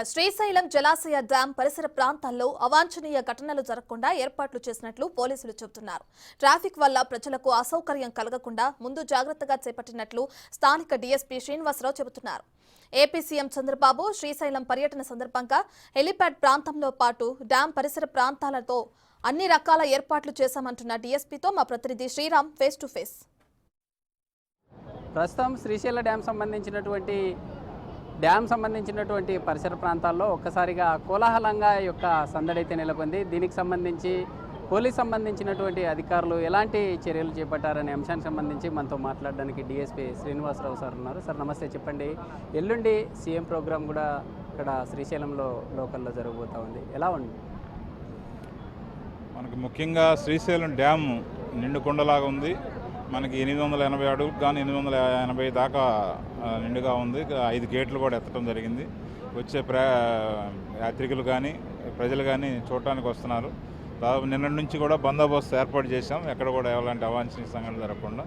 Srisailam జలాశయ dam పరిసర ప్రాంతాల్లో అవాంఛనీయ ఘటనలు జరగకుండా ఏర్పాట్లు చేసినట్లు పోలీసులు చెబుతున్నారు. ట్రాఫిక్ వల్ల ప్రజలకు అసౌకర్యం కలగకుండా ముందు జాగ్రత్తగా చేపట్టినట్లు స్థానిక డీఎస్పీ శ్రీనివాసరావు చెబుతున్నారు. ఏపీ సీఎం చంద్రబాబు శ్రీశైలం పర్యటన సందర్భంగా హెలిప్యాడ్ ప్రాంతంలో పాటు డ్యాం పరిసర ప్రాంతాలతో అన్ని రకాల ఏర్పాట్లు చేశామంటున్న డీఎస్పీతో మా ప్రతినిధి శ్రీరామ్ ఫేస్ టు ఫేస్. ప్రస్తుతం శ్రీశైలం డ్యామ్ సంబంధించినటువంటి పరిసర ప్రాంతాల్లో ఒక్కసారిగా కోలాహలంగా యొక్క సందడైతే నెలకొంది. దీనికి సంబంధించి పోలీస్ సంబంధించినటువంటి అధికారులు ఎలాంటి చర్యలు చేపట్టారనే అంశానికి సంబంధించి మనతో మాట్లాడడానికి డీఎస్పీ శ్రీనివాసరావు సార్ ఉన్నారు. సార్ నమస్తే, చెప్పండి. ఎల్లుండి సీఎం ప్రోగ్రాం కూడా ఇక్కడ శ్రీశైలంలో లోకల్లో జరగబోతూ ఉంది, ఎలా ఉంది? మనకు ముఖ్యంగా శ్రీశైలం డ్యామ్ నిండుకొండలాగా ఉంది. మనకి 880 అడుగులు కానీ 880 దాకా నిండుగా ఉంది. 5 గేట్లు కూడా ఎత్తడం జరిగింది. వచ్చే యాత్రికులు కానీ ప్రజలు కానీ చూడటానికి వస్తున్నారు. దాదాపు నిన్న నుంచి కూడా బందోబస్తు ఏర్పాటు చేశాం, ఎక్కడ కూడా ఎలాంటి అవాంఛనీయ సంఘటన జరగకుండా.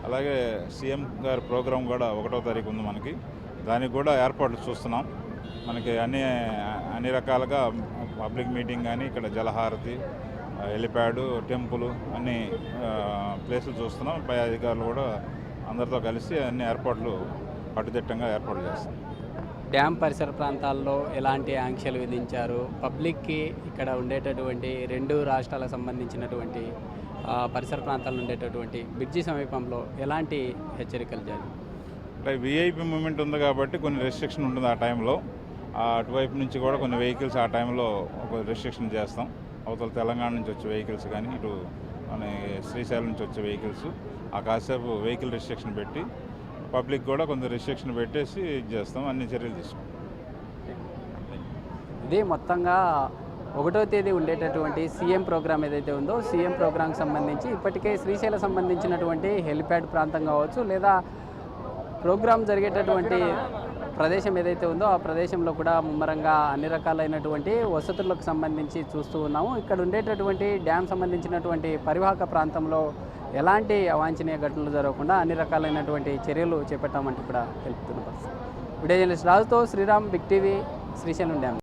అలాగే సీఎం గారి ప్రోగ్రాం కూడా 1వ తారీఖు ఉంది మనకి, దానికి కూడా ఏర్పాట్లు చూస్తున్నాం. మనకి అన్ని రకాలుగా పబ్లిక్ మీటింగ్ కానీ ఇక్కడ జలహారతి, హెలిప్యాడు, టెంపుల్ అన్ని ప్లేసులు చూస్తున్నాం. పై అధికారులు కూడా అందరితో కలిసి అన్ని ఏర్పాట్లు కట్టుదిట్టంగా ఏర్పాటు చేస్తాం. డ్యామ్ పరిసర ప్రాంతాల్లో ఎలాంటి ఆంక్షలు విధించారు? పబ్లిక్కి ఇక్కడ ఉండేటటువంటి 2 రాష్ట్రాలకు సంబంధించినటువంటి పరిసర ప్రాంతాల్లో ఉండేటటువంటి బ్రిడ్జి సమీపంలో ఎలాంటి హెచ్చరికలు జరిగాయి? అంటే విఐపి మూమెంట్ ఉంది కాబట్టి కొన్ని రెస్ట్రిక్షన్ ఉంటుంది ఆ టైంలో. అటువైపు నుంచి కూడా కొన్ని వెహికల్స్ ఆ టైంలో ఒక రెస్ట్రిక్షన్ చేస్తాం. అవతల తెలంగాణ నుంచి వచ్చే వెహికల్స్ కానీ ఇటు మన శ్రీశైలం నుంచి వచ్చే వెహికల్స్ ఆ కాసేపు వెహికల్ రెస్ట్రిక్షన్ పెట్టి పబ్లిక్ కూడా కొంత రెస్ట్రిక్షన్ పెట్టేసి ఇది చేస్తాం, అన్ని చర్యలు తీసుకుంటాం. ఇది మొత్తంగా 1వ తేదీ ఉండేటటువంటి సీఎం ప్రోగ్రాం ఏదైతే ఉందో సీఎం ప్రోగ్రాంకి సంబంధించి ఇప్పటికే శ్రీశైలం సంబంధించినటువంటి హెలిప్యాడ్ ప్రాంతం కావచ్చు, లేదా ప్రోగ్రాం జరిగేటటువంటి ప్రదేశం ఏదైతే ఉందో ఆ ప్రదేశంలో కూడా ముమ్మరంగా అన్ని రకాలైనటువంటి వసతులకు సంబంధించి చూస్తూ ఉన్నాము. ఇక్కడ ఉండేటటువంటి డ్యామ్ సంబంధించినటువంటి పరివాహక ప్రాంతంలో ఎలాంటి అవాంఛనీయ ఘటనలు జరగకుండా అన్ని రకాలైనటువంటి చర్యలు చేపట్టామంటూ కూడా తెలుపుతున్న పరిస్థితి. వీడియో జర్నలిస్ట్ రాజుతో Sriram, big TV, Srisailam dam.